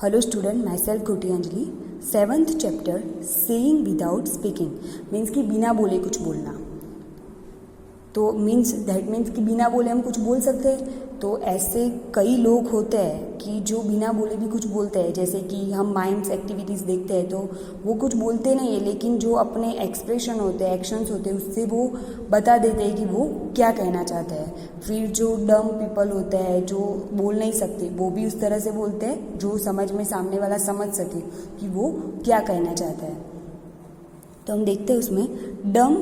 Hello student, myself Koti Anjali. 7th chapter saying without speaking means कि बिना बोले कुछ बोलना. तो दैट मीन्स कि बिना बोले हम कुछ बोल सकते हैं. तो ऐसे कई लोग होते हैं कि जो बिना बोले भी कुछ बोलते हैं. जैसे कि हम माइम्स एक्टिविटीज़ देखते हैं तो वो कुछ बोलते नहीं है, लेकिन जो अपने एक्सप्रेशन होते हैं, एक्शंस होते हैं, उससे वो बता देते हैं कि वो क्या कहना चाहते हैं. फिर जो डम पीपल होते हैं जो बोल नहीं सकते, वो भी उस तरह से बोलते हैं जो समझ में सामने वाला समझ सके कि वो क्या कहना चाहता है. तो हम देखते हैं उसमें डम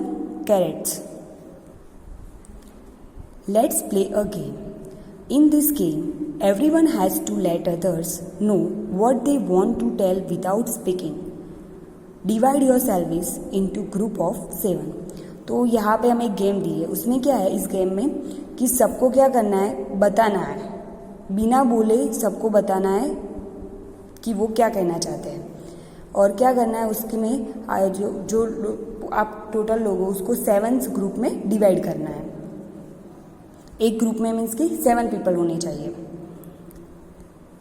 crates. Let's play a game. In this game, everyone has to let others know what they want to tell without speaking. Divide your service into group of 7. तो यहाँ पे हमें एक गेम दी है. उसमें क्या है इस गेम में कि सबको क्या करना है, बताना है. बिना बोले सबको बताना है कि वो क्या कहना चाहते हैं. और क्या करना है उसके में जो आप टोटल लोग हो उसको 7 ग्रुप में डिवाइड करना है. एक ग्रुप में मीन्स कि 7 पीपल होने चाहिए.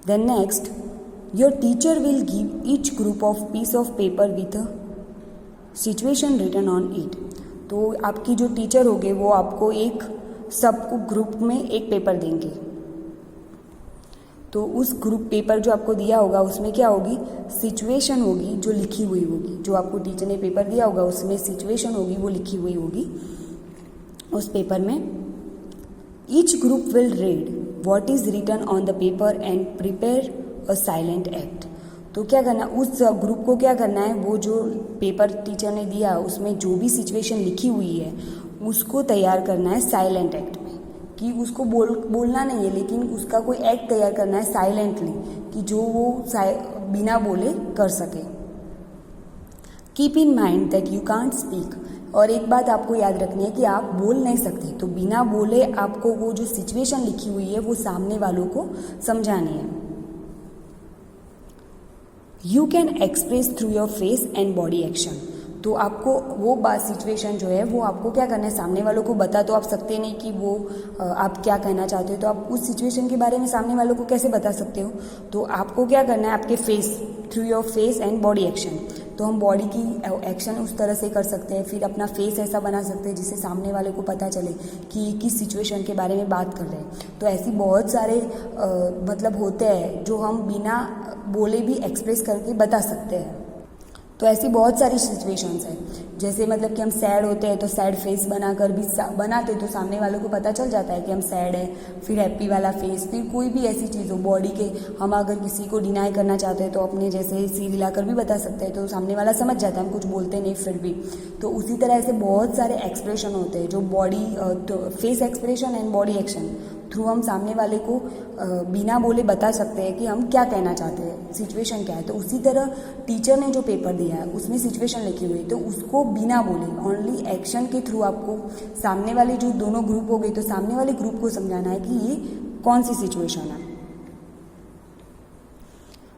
Then next, your teacher will give each group of piece of paper with a situation written on it. तो आपकी जो टीचर होंगे वो आपको एक सबको ग्रुप में एक पेपर देंगे. तो उस ग्रुप पेपर जो आपको दिया होगा उसमें क्या होगी, सिचुएशन होगी जो लिखी हुई होगी. जो आपको टीचर ने पेपर दिया होगा उसमें सिचुएशन होगी, वो लिखी हुई होगी उस पेपर में. Each group will read what is written on the paper and prepare a silent act. तो क्या करना, उस ग्रुप को क्या करना है, वो जो पेपर टीचर ने दिया उसमें जो भी सिचुएशन लिखी हुई है उसको तैयार करना है साइलेंट एक्ट में. कि उसको बोलना नहीं है, लेकिन उसका कोई एक्ट तैयार करना है साइलेंटली कि जो वो बिना बोले कर सके. Keep in mind that you can't speak. और एक बात आपको याद रखनी है कि आप बोल नहीं सकते. तो बिना बोले आपको वो जो सिचुएशन लिखी हुई है वो सामने वालों को समझानी है. You can express through your face and body action. तो आपको वो बात सिचुएशन जो है वो आपको क्या करना है, सामने वालों को बता तो आप सकते नहीं कि वो आप क्या कहना चाहते हो. तो आप उस सिचुएशन के बारे में सामने वालों को कैसे बता सकते हो. तो आपको क्या करना है, आपके face through your face and body action. तो हम बॉडी की एक्शन उस तरह से कर सकते हैं, फिर अपना फेस ऐसा बना सकते हैं जिससे सामने वाले को पता चले कि किस सिचुएशन के बारे में बात कर रहे हैं. तो ऐसी बहुत सारे मतलब होते हैं जो हम बिना बोले भी एक्सप्रेस करके बता सकते हैं. तो ऐसी बहुत सारी सिचुएशंस हैं. जैसे मतलब कि हम सैड होते हैं तो सैड फेस बनाकर भी बनाते तो सामने वालों को पता चल जाता है कि हम सैड हैं. फिर हैप्पी वाला फेस, फिर कोई भी ऐसी चीज़ हो बॉडी के, हम अगर किसी को डिनाई करना चाहते हैं तो अपने जैसे सिर हिलाकर भी बता सकते हैं. तो सामने वाला समझ जाता है, हम कुछ बोलते नहीं फिर भी. तो उसी तरह ऐसे बहुत सारे एक्सप्रेशन होते हैं जो body face expression and body action through हम सामने वाले को बिना बोले बता सकते हैं कि हम क्या कहना चाहते हैं, सिचुएशन क्या है. तो उसी तरह टीचर ने जो पेपर दिया है उसमें सिचुएशन लिखी हुई है, तो उसको बिना बोले ओनली एक्शन के थ्रू आपको सामने वाले जो दोनों ग्रुप हो गए तो सामने वाले ग्रुप को समझाना है कि ये कौन सी सिचुएशन है.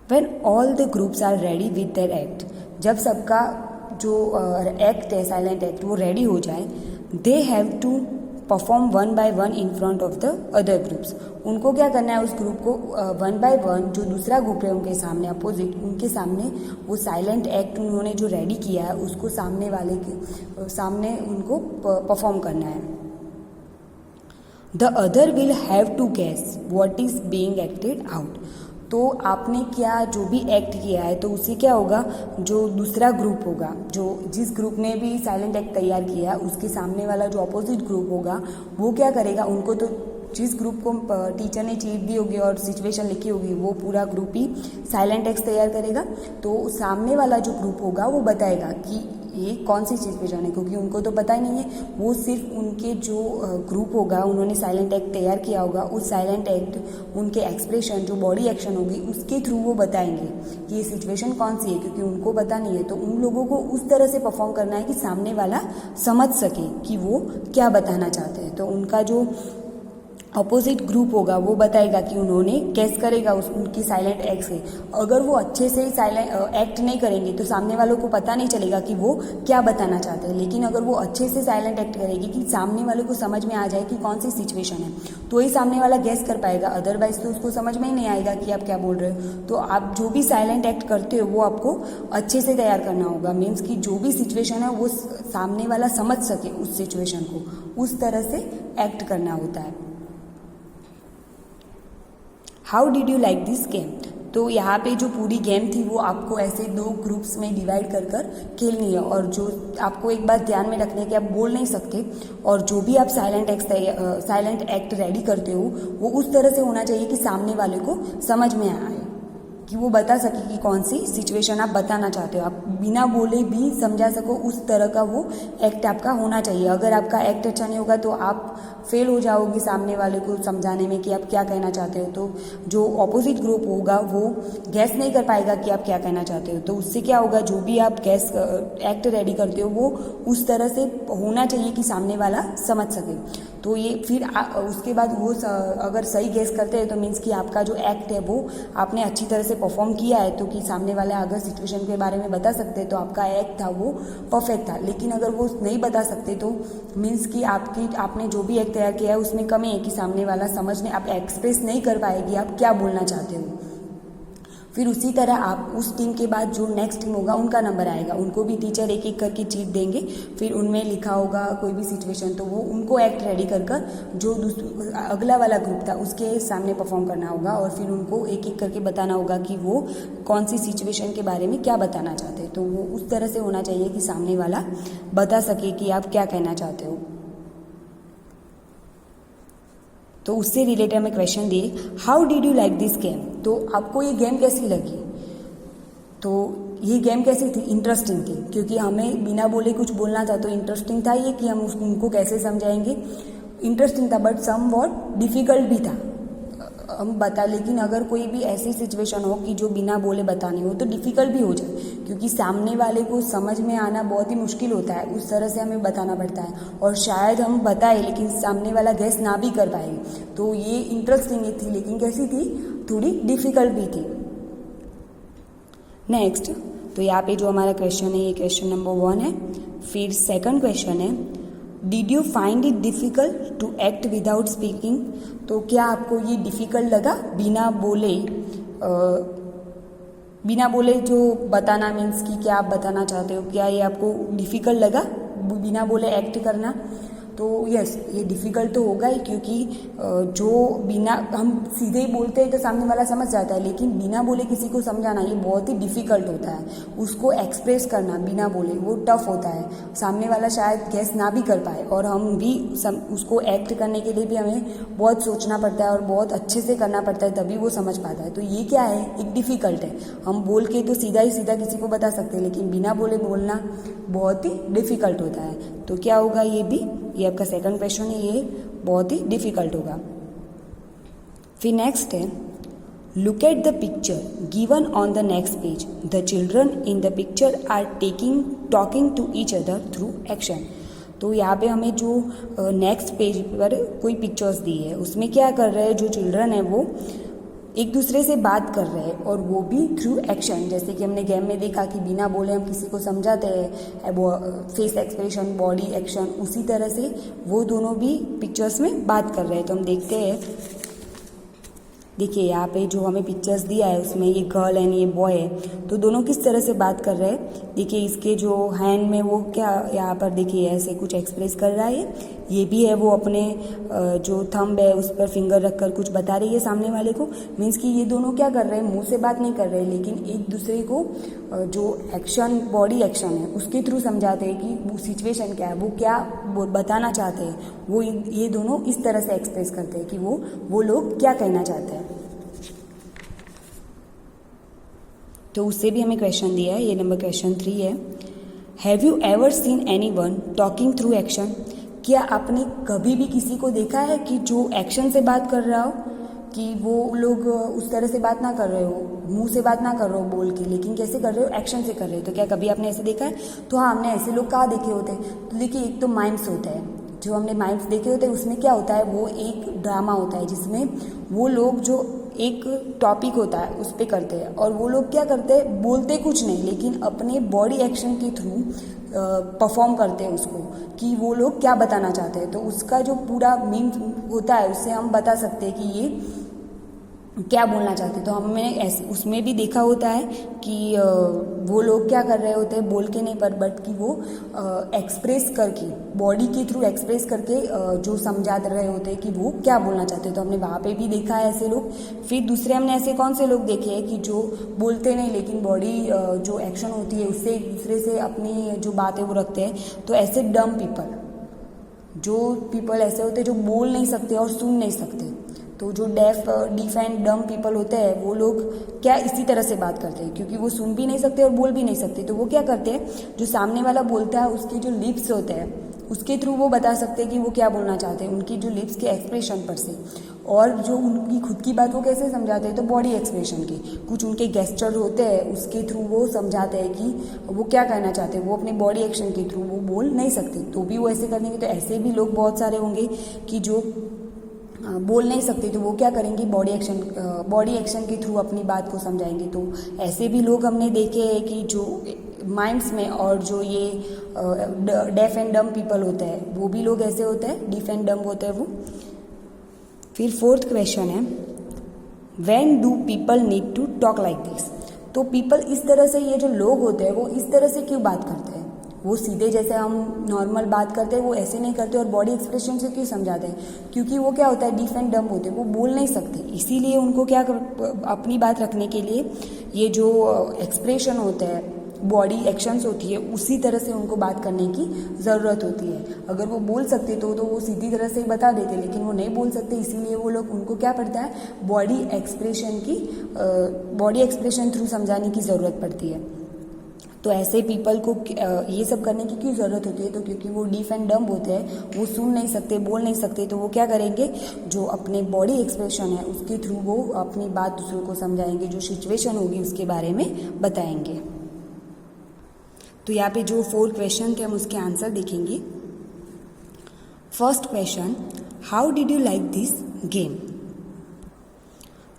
When all the groups are ready with their act. जब सबका जो एक्ट है साइलेंट एक्ट वो रेडी हो जाए, they have to perform 1 by 1 in front of the other groups. उनको क्या करना है, उस ग्रुप को 1 by 1 जो दूसरा ग्रुप है उनके सामने अपोजिट, उनके सामने वो साइलेंट एक्ट उन्होंने जो रेडी किया है उसको सामने वाले के सामने उनको परफॉर्म करना है. The other will have to guess what is being acted out. तो आपने क्या जो भी एक्ट किया है तो उससे क्या होगा, जो दूसरा ग्रुप होगा, जो जिस ग्रुप ने भी साइलेंट एक्ट तैयार किया है उसके सामने वाला जो अपोजिट ग्रुप होगा वो क्या करेगा, उनको तो जिस ग्रुप को टीचर ने चीट दी होगी और सिचुएशन लिखी होगी वो पूरा ग्रुप ही साइलेंट एक्ट तैयार करेगा. तो सामने वाला जो ग्रुप होगा वो बताएगा कि ये कौन सी चीज़ पे जाना है, क्योंकि उनको तो पता ही नहीं है. वो सिर्फ उनके जो ग्रुप होगा उन्होंने साइलेंट एक्ट तैयार किया होगा, उस साइलेंट एक्ट उनके एक्सप्रेशन जो बॉडी एक्शन होगी उसके थ्रू वो बताएंगे कि ये सिचुएशन कौन सी है, क्योंकि उनको पता नहीं है. तो उन लोगों को उस तरह से परफॉर्म करना है कि सामने वाला समझ सके कि वो क्या बताना चाहते हैं. तो उनका जो अपोजिट ग्रुप होगा वो बताएगा कि उन्होंने गेस करेगा उनकी साइलेंट एक्ट से। अगर वो अच्छे से साइलेंट एक्ट नहीं करेंगे तो सामने वालों को पता नहीं चलेगा कि वो क्या बताना चाहते हैं। लेकिन अगर वो अच्छे से साइलेंट एक्ट करेगी कि सामने वाले को समझ में आ जाए कि कौन सी सिचुएशन है, तो ही सामने वाला गेस कर पाएगा। अदरवाइज तो उसको समझ में ही नहीं आएगा कि आप क्या बोल रहे हो। तो आप जो भी साइलेंट एक्ट करते हो वो आपको अच्छे से तैयार करना होगा। मीन्स कि जो भी सिचुएशन है वो सामने वाला समझ सके उस सिचुएशन को, उस तरह से एक्ट करना होता है। How did you like this game? तो यहाँ पे जो पूरी गेम थी वो आपको ऐसे 2 ग्रुप्स में डिवाइड कर कर खेलनी है। और जो आपको एक बात ध्यान में रखना है कि आप बोल नहीं सकते, और जो भी आप साइलेंट एक्ट रेडी करते हो वो उस तरह से होना चाहिए कि सामने वाले को समझ में आए, कि वो बता सके कि कौन सी सिचुएशन आप बताना चाहते हो। आप बिना बोले भी समझा सको, उस तरह का वो एक्ट आपका होना चाहिए। अगर आपका एक्ट अच्छा नहीं होगा तो आप फेल हो जाओगे सामने वाले को समझाने में कि आप क्या कहना चाहते हो। तो जो ऑपोजिट ग्रुप होगा वो गैस नहीं कर पाएगा कि आप क्या कहना चाहते हो। तो उससे क्या होगा, जो भी आप एक्ट रेडी करते हो वो उस तरह से होना चाहिए कि सामने वाला समझ सके। तो ये फिर उसके बाद वो अगर सही गेस करते हैं तो मीन्स कि आपका जो एक्ट है वो आपने अच्छी तरह से परफॉर्म किया है, तो कि सामने वाले अगर सिचुएशन के बारे में बता सकते हैं तो आपका एक्ट था वो परफेक्ट था। लेकिन अगर वो नहीं बता सकते तो मीन्स कि आपने जो भी एक्ट तैयार किया है उसमें कमी है कि सामने वाला समझने, आप एक्सप्रेस नहीं कर पाएगी आप क्या बोलना चाहते हो। फिर उसी तरह आप उस टीम के बाद जो नेक्स्ट टीम होगा उनका नंबर आएगा, उनको भी टीचर एक एक करके चीट देंगे। फिर उनमें लिखा होगा कोई भी सिचुएशन, तो वो उनको एक्ट रेडी कर कर जो अगला वाला ग्रुप था उसके सामने परफॉर्म करना होगा। और फिर उनको एक एक करके बताना होगा कि वो कौन सी सिचुएशन के बारे में क्या बताना चाहते हैं। तो वो उस तरह से होना चाहिए कि सामने वाला बता सके कि आप क्या कहना चाहते हो। तो उससे रिलेटेड हमें क्वेश्चन दिए, how did you like this game? तो आपको ये गेम कैसी लगी? तो ये गेम कैसी थी? इंटरेस्टिंग थी, क्योंकि हमें बिना बोले कुछ बोलना था। तो इंटरेस्टिंग था ये कि हम उनको कैसे समझाएंगे। इंटरेस्टिंग था बट सम वॉट डिफिकल्ट भी था हम बता। लेकिन अगर कोई भी ऐसी सिचुएशन हो कि जो बिना बोले बताने हो तो डिफ़िकल्ट भी हो जाए, क्योंकि सामने वाले को समझ में आना बहुत ही मुश्किल होता है। उस तरह से हमें बताना पड़ता है और शायद हम बताए लेकिन सामने वाला गेस ना भी कर पाए। तो ये इंटरेस्टिंग थी, लेकिन कैसी थी? थोड़ी डिफ़िकल्ट भी थी। नेक्स्ट, तो यहाँ पे जो हमारा क्वेश्चन है ये क्वेश्चन नंबर 1 है। फिर सेकंड क्वेश्चन है, did you find it difficult to act without speaking? तो क्या आपको ये डिफ़िकल्ट लगा बिना बोले जो बताना, मीन्स कि क्या आप बताना चाहते हो, क्या ये आपको डिफ़िकल्ट लगा बिना बोले एक्ट करना? तो यस, ये डिफ़िकल्ट तो होगा ही, क्योंकि जो बिना हम सीधे ही बोलते हैं तो सामने वाला समझ जाता है, लेकिन बिना बोले किसी को समझाना ये बहुत ही डिफ़िकल्ट होता है। उसको एक्सप्रेस करना बिना बोले वो टफ होता है, सामने वाला शायद गेस ना भी कर पाए, और हम भी उसको एक्ट करने के लिए भी हमें बहुत सोचना पड़ता है और बहुत अच्छे से करना पड़ता है, तभी वो समझ पाता है। तो ये क्या है? एक डिफ़िकल्ट है। हम बोल के तो सीधा ही सीधा किसी को बता सकते हैं, लेकिन बिना बोले बोलना बहुत ही डिफ़िकल्ट होता है। तो क्या होगा? ये आपका सेकंड क्वेश्चन है, ये बहुत ही डिफ़िकल्ट होगा। फिर नेक्स्ट है, look at the picture given on the next page, the children in the picture are talking to each other through action. तो यहाँ पे हमें जो नेक्स्ट पेज पर कोई पिक्चर्स दी है उसमें क्या कर रहे हैं, जो चिल्ड्रन है वो एक दूसरे से बात कर रहे हैं, और वो भी थ्रू एक्शन। जैसे कि हमने गेम में देखा कि बिना बोले हम किसी को समझाते हैं, फेस एक्सप्रेशन, बॉडी एक्शन, उसी तरह से वो दोनों भी पिक्चर्स में बात कर रहे हैं। तो हम देखते हैं, देखिए यहाँ पे जो हमें पिक्चर्स दिया है उसमें ये गर्ल एंड ये बॉय है, तो दोनों किस तरह से बात कर रहे हैं। देखिए इसके जो हैंड में वो क्या यहाँ पर देखिए ऐसे कुछ एक्सप्रेस कर रहा है, ये भी है वो अपने जो थंब है उस पर फिंगर रखकर कुछ बता रही है सामने वाले को। मीन्स कि ये दोनों क्या कर रहे हैं, मुंह से बात नहीं कर रहे, लेकिन एक दूसरे को जो एक्शन, बॉडी एक्शन है उसके थ्रू समझाते हैं कि वो सिचुएशन क्या है, वो क्या बताना चाहते हैं। वो ये दोनों इस तरह से एक्सप्रेस करते हैं कि वो लोग क्या कहना चाहते हैं। तो उससे भी हमें क्वेश्चन दिया है, ये नंबर क्वेश्चन 3 है। Have you ever seen anyone talking through action? क्या आपने कभी भी किसी को देखा है कि जो एक्शन से बात कर रहा हो, कि वो लोग उस तरह से बात ना कर रहे हो, मुंह से बात ना कर रहे हो बोल के, लेकिन कैसे कर रहे हो, एक्शन से कर रहे हो। तो क्या कभी आपने ऐसे देखा है? तो हाँ, हमने ऐसे लोग कहाँ देखे होते हैं? तो देखिए, एक तो माइम्स होते हैं, जो हमने माइम्स देखे होते हैं उसमें क्या होता है, वो एक ड्रामा होता है जिसमें वो लोग जो एक टॉपिक होता है उस पर करते हैं, और वो लोग क्या करते हैं, बोलते कुछ नहीं लेकिन अपने बॉडी एक्शन के थ्रू परफॉर्म करते हैं उसको, कि वो लोग क्या बताना चाहते हैं। तो उसका जो पूरा मीम होता है उससे हम बता सकते हैं कि ये क्या बोलना चाहते हैं। तो हमने उसमें भी देखा होता है कि वो लोग क्या कर रहे होते हैं, बोल के नहीं पर बट कि वो एक्सप्रेस करके, बॉडी के थ्रू एक्सप्रेस करके जो समझा रहे होते हैं कि वो क्या बोलना चाहते हैं। तो हमने वहाँ पे भी देखा है ऐसे लोग। फिर दूसरे हमने ऐसे कौन से लोग देखे हैं कि जो बोलते नहीं लेकिन बॉडी जो एक्शन होती है उससे एक दूसरे से अपनी जो बात है वो रखते हैं। तो ऐसे डम पीपल, जो पीपल ऐसे होते हैं जो बोल नहीं सकते और सुन नहीं सकते, तो जो डीफ एंड डम पीपल होते हैं वो लोग क्या इसी तरह से बात करते हैं, क्योंकि वो सुन भी नहीं सकते और बोल भी नहीं सकते। तो वो क्या करते हैं, जो सामने वाला बोलता है उसके जो लिप्स होते हैं उसके थ्रू वो बता सकते हैं कि वो क्या बोलना चाहते हैं, उनकी जो लिप्स के एक्सप्रेशन पर से। और जो उनकी खुद की बात वो कैसे समझाते हैं, तो बॉडी एक्सप्रेशन के कुछ उनके गेस्चर होते हैं उसके थ्रू वो समझाते हैं कि वो क्या कहना चाहते हैं। वो अपने बॉडी एक्शन के थ्रू वो बोल नहीं सकते तो भी वो ऐसे करेंगे। तो ऐसे भी लोग बहुत सारे होंगे कि जो बोल नहीं सकते, तो वो क्या करेंगे, बॉडी एक्शन के थ्रू अपनी बात को समझाएंगे। तो ऐसे भी लोग हमने देखे हैं कि जो माइम्स में, और जो ये डेफ एंड डम पीपल होते हैं वो भी लोग ऐसे होते हैं, डीफ एंड डम होते हैं वो। फिर फोर्थ क्वेश्चन है, when do people need to talk like this. तो पीपल इस तरह से, ये जो लोग होते हैं वो इस तरह से क्यों बात करते हैं, वो सीधे जैसे हम नॉर्मल बात करते हैं वो ऐसे नहीं करते, और बॉडी एक्सप्रेशन से क्यों समझाते हैं, क्योंकि वो क्या होता है, डीफ एंड डम होते हैं, वो बोल नहीं सकते। इसीलिए उनको क्या अपनी बात रखने के लिए ये जो एक्सप्रेशन होते हैं, बॉडी एक्शंस होती है, उसी तरह से उनको बात करने की ज़रूरत होती है। अगर वो बोल सकते तो वो सीधी तरह से ही बता देते, लेकिन वो नहीं बोल सकते, इसीलिए वो लोग, उनको क्या पड़ता है, बॉडी एक्सप्रेशन थ्रू समझाने की ज़रूरत पड़ती है। तो ऐसे पीपल को ये सब करने की क्यों ज़रूरत होती है, तो क्योंकि वो डीफ एंड डम होते हैं, वो सुन नहीं सकते, बोल नहीं सकते। तो वो क्या करेंगे, जो अपने बॉडी एक्सप्रेशन है उसके थ्रू वो अपनी बात दूसरों को समझाएंगे, जो सिचुएशन होगी उसके बारे में बताएंगे। तो यहाँ पे जो 4 क्वेश्चन थे हम उसके आंसर देखेंगे। First question, how did you like this game.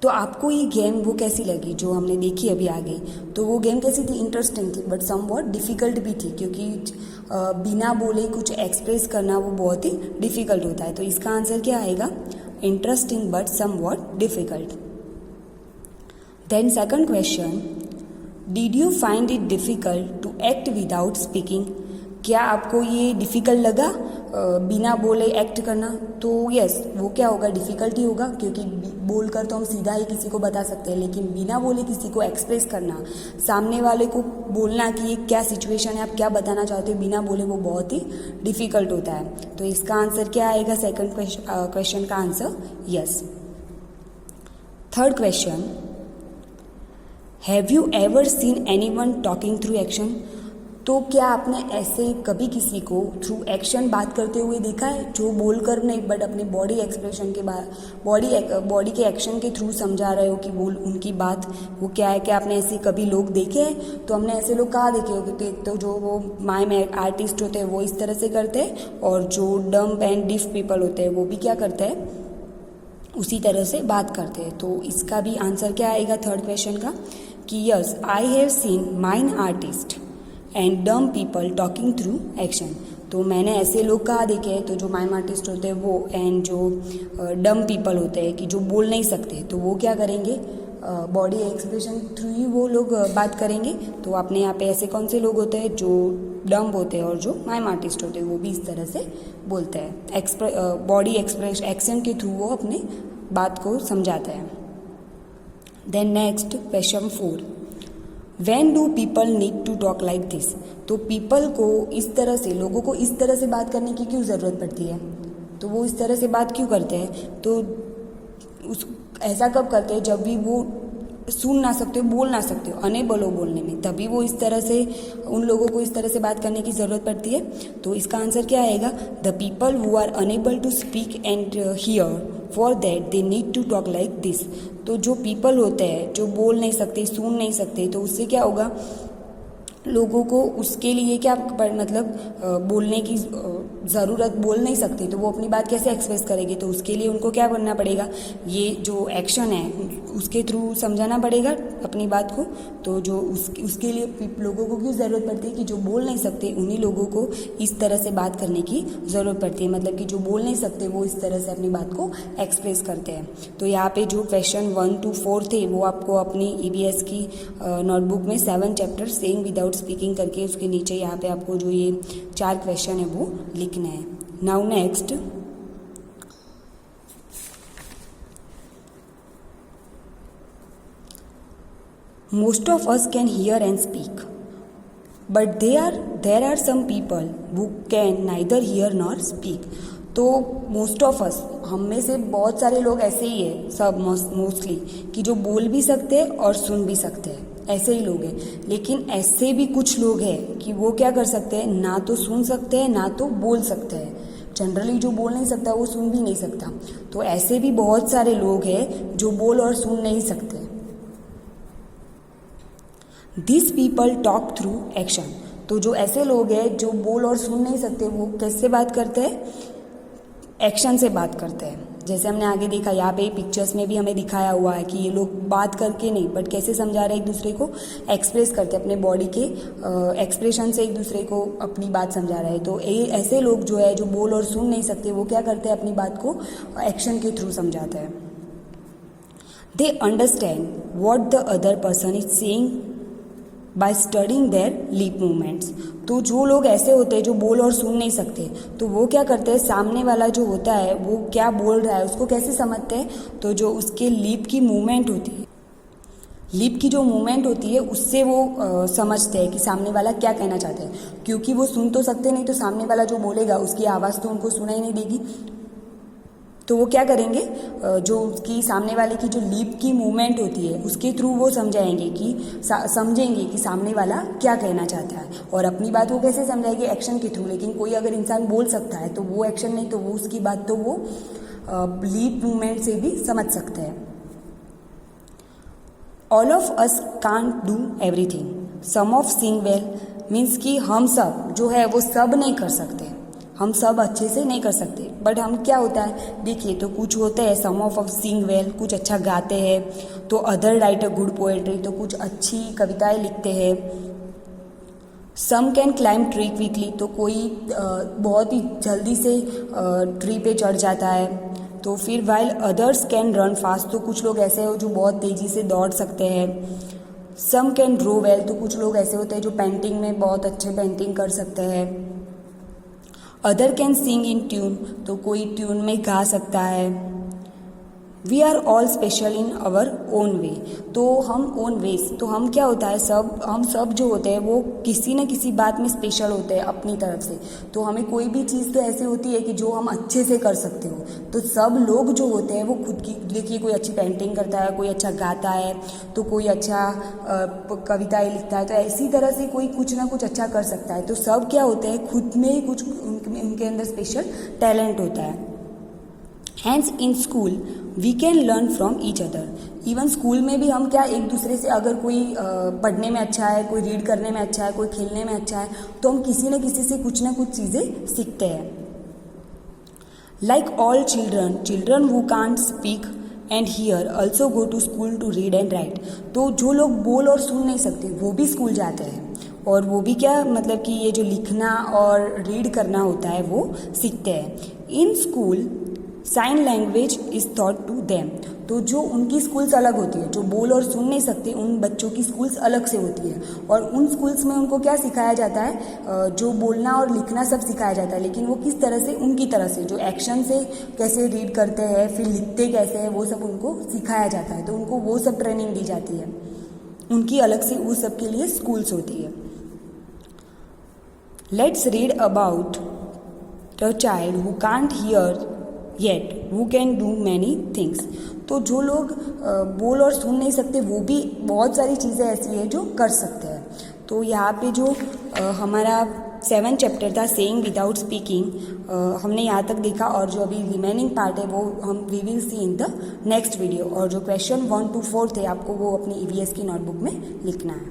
तो आपको ये गेम वो कैसी लगी जो हमने देखी अभी आगे। तो वो गेम कैसी थी, इंटरेस्टिंग थी बट समवॉट डिफ़िकल्ट भी थी, क्योंकि बिना बोले कुछ एक्सप्रेस करना वो बहुत ही डिफ़िकल्ट होता है। तो इसका आंसर क्या आएगा, interesting but somewhat difficult. Then second question, did you find it difficult to act without speaking. क्या आपको ये डिफ़िकल्ट लगा बिना बोले एक्ट करना। तो यस, वो क्या होगा, डिफ़िकल्ट ही होगा, क्योंकि बोलकर तो हम सीधा ही किसी को बता सकते हैं, लेकिन बिना बोले किसी को एक्सप्रेस करना, सामने वाले को बोलना कि ये क्या सिचुएशन है, आप क्या बताना चाहते हो बिना बोले, वो बहुत ही डिफ़िकल्ट होता है। तो इसका आंसर क्या आएगा, सेकंड क्वेश्चन का answer yes. Third question, have you ever seen anyone talking through action. तो क्या आपने ऐसे कभी किसी को थ्रू एक्शन बात करते हुए देखा है, जो बोलकर नहीं बट अपने बॉडी एक्सप्रेशन के बॉडी के एक्शन के थ्रू समझा रहे हो कि बोल उनकी बात वो क्या है। क्या आपने ऐसे कभी लोग देखे हैं। तो हमने ऐसे लोग कहाँ देखे होंगे, तो एक तो जो वो माइम आर्टिस्ट होते हैं वो इस तरह से करते हैं, और जो डम्ब एंड डिफ पीपल होते हैं वो भी क्या करते हैं, उसी तरह से बात करते हैं। तो इसका भी आंसर क्या आएगा थर्ड क्वेश्चन का, कि yes I have seen mime artist and dumb people talking through action. तो मैंने ऐसे लोग कहाँ देखे हैं, तो जो माइम आर्टिस्ट होते हैं वो, एंड जो डम पीपल होते हैं कि जो बोल नहीं सकते, तो वो क्या करेंगे, बॉडी एक्सप्रेशन थ्रू ही वो लोग बात करेंगे। तो आपने यहाँ पे ऐसे कौन से लोग होते हैं, जो डम होते हैं और जो माइम आर्टिस्ट होते हैं वो भी इस तरह से बोलते हैं, बॉडी एक्शन के थ्रू वो अपने बात को समझाते हैं। Then next question 4, When do people need to talk like this? तो पीपल को इस तरह से, लोगों को इस तरह से बात करने की क्यों ज़रूरत पड़ती है, तो वो इस तरह से बात क्यों करते हैं। तो ऐसा कब करते हैं, जब भी वो सुन ना सकते हो, बोल ना सकते हो, अनेबल हो बोलने में, तभी वो इस तरह से, उन लोगों को इस तरह से बात करने की ज़रूरत पड़ती है। तो इसका आंसर क्या आएगा, the people who are unable to speak and hear for that they need to talk like this. तो जो पीपल होते हैं जो बोल नहीं सकते, सुन नहीं सकते, तो उससे क्या होगा, लोगों को उसके लिए क्या मतलब बोलने की ज़रूरत बोल नहीं सकते तो वो अपनी बात कैसे एक्सप्रेस करेगी, तो उसके लिए उनको क्या करना पड़ेगा, ये जो एक्शन है उसके थ्रू समझाना पड़ेगा अपनी बात को। तो जो उसके लिए लोगों को क्यों ज़रूरत पड़ती है कि जो बोल नहीं सकते उन्हीं लोगों को इस तरह से बात करने की ज़रूरत पड़ती है, मतलब कि जो बोल नहीं सकते वो इस तरह से अपनी बात को एक्सप्रेस करते हैं। तो यहाँ पे जो क्वेश्चन 1 to 4 थे वो आपको अपनी EVS की नोटबुक में 7 चैप्टर सेइंग विदाउट स्पीकिंग करके उसके नीचे यहाँ पे आपको जो ये 4 क्वेश्चन है वो लिखना है। Now next, most of us can hear and speak, but there are some people who can neither hear nor speak. तो मोस्ट ऑफ अस, हम में से बहुत सारे लोग ऐसे ही है, सब मोस्टली, कि जो बोल भी सकते हैं और सुन भी सकते हैं, ऐसे ही लोग हैं। लेकिन ऐसे भी कुछ लोग हैं कि वो क्या कर सकते हैं, ना तो सुन सकते हैं ना तो बोल सकते हैं। जनरली जो बोल नहीं सकता वो सुन भी नहीं सकता। तो ऐसे भी बहुत सारे लोग हैं जो बोल और सुन नहीं सकते। This people talk through action. तो जो ऐसे लोग हैं जो बोल और सुन नहीं सकते वो कैसे बात करते हैं, एक्शन से बात करते हैं। जैसे हमने आगे देखा, यहाँ पे पिक्चर्स में भी हमें दिखाया हुआ है कि ये लोग बात करके नहीं बट कैसे समझा रहे हैं एक दूसरे को, एक्सप्रेस करते हैं, अपने बॉडी के एक्सप्रेशन से एक दूसरे को अपनी बात समझा रहे हैं। तो ऐसे लोग जो है जो बोल और सुन नहीं सकते वो क्या करते हैं, अपनी बात को एक्शन के थ्रू समझाते हैं। They understand what the other person is saying by studying there lip movements. तो जो लोग ऐसे होते हैं जो बोल और सुन नहीं सकते तो वो क्या करते हैं, सामने वाला जो होता है वो क्या बोल रहा है उसको कैसे समझते हैं, तो जो उसके लिप की मूवमेंट होती है, लिप की जो मूवमेंट होती है उससे वो समझते हैं कि सामने वाला क्या कहना चाहते हैं। क्योंकि वो सुन तो सकते नहीं, तो सामने वाला जो बोलेगा उसकी आवाज़ तो उनको सुनाई नहीं देगी। तो वो क्या करेंगे, जो उसकी सामने वाले की जो लिप की मूवमेंट होती है उसके थ्रू वो समझेंगे कि सामने वाला क्या कहना चाहता है। और अपनी बात वो कैसे समझाएंगे, एक्शन के थ्रू। लेकिन कोई अगर इंसान बोल सकता है तो वो एक्शन नहीं, तो वो उसकी बात तो वो लिप मूवमेंट से भी समझ सकते हैं। All of us can't do everything, some of sing well, means कि हम सब जो है वो सब नहीं कर सकते, हम सब अच्छे से नहीं कर सकते। बट हम क्या होता है, देखिए, तो कुछ होते हैं सम ऑफ सिंग वेल, कुछ अच्छा गाते हैं, तो other write a good poetry, तो कुछ अच्छी कविताएं लिखते हैं। Some can climb tree quickly, तो कोई बहुत ही जल्दी से ट्री पे चढ़ जाता है। तो फिर while others can run fast, तो कुछ लोग ऐसे हो जो बहुत तेज़ी से दौड़ सकते हैं। सम कैन ड्रो वेल, तो कुछ लोग ऐसे होते हैं जो पेंटिंग में बहुत अच्छे पेंटिंग कर सकते हैं। Other can sing in tune, तो कोई ट्यून में गा सकता है। We are all special in our own way, तो हम ओन वेज, तो हम क्या होता है, हम सब जो होते हैं वो किसी न किसी बात में स्पेशल होते हैं अपनी तरफ से। तो हमें कोई भी चीज़ तो ऐसी होती है कि जो हम अच्छे से कर सकते हो। तो सब लोग जो होते हैं वो खुद की, देखिए, कोई अच्छी पेंटिंग करता है, कोई अच्छा गाता है, तो कोई अच्छा कविताएं लिखता है, तो इसी तरह से कोई कुछ ना कुछ अच्छा कर सकता है। तो सब क्या होते हैं, खुद में ही कुछ उनके अंदर स्पेशल टैलेंट होता है। Hence in school we can learn from each other, even school में भी हम क्या एक दूसरे से, अगर कोई पढ़ने में अच्छा है, कोई रीड करने में अच्छा है, कोई खेलने में अच्छा है, तो हम किसी न किसी से कुछ ना कुछ चीज़ें सीखते हैं। Like all children who can't speak and hear also go to school to read and write. तो जो लोग बोल और सुन नहीं सकते वो भी स्कूल जाते हैं, और वो भी क्या, मतलब कि ये जो लिखना और रीड करना होता है वो सीखते हैं। In school sign language is thought to them, तो जो उनकी स्कूल्स अलग होती है, जो बोल और सुन नहीं सकते उन बच्चों की स्कूल्स अलग से होती है। और उन स्कूल्स में उनको क्या सिखाया जाता है, जो बोलना और लिखना सब सिखाया जाता है, लेकिन वो किस तरह से, उनकी तरह से, जो एक्शन से कैसे रीड करते हैं, फिर लिखते कैसे हैं, वो सब उनको सिखाया जाता है। तो उनको वो सब ट्रेनिंग दी जाती है, उनकी अलग से वो सब के लिए स्कूल्स होती है। Let's read about the child who can't hear yet who can do many things. तो जो लोग बोल और सुन नहीं सकते वो भी बहुत सारी चीज़ें ऐसी है जो कर सकते हैं। तो यहाँ पे जो हमारा 7 चैप्टर था सेइंग विदाउट स्पीकिंग, हमने यहाँ तक देखा, और जो अभी रिमेनिंग पार्ट है वो we will see in the next video. और जो क्वेश्चन 1 to 4 थे आपको वो अपनी EVS की नोटबुक में लिखना है,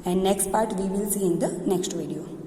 and next part we will see in the next video.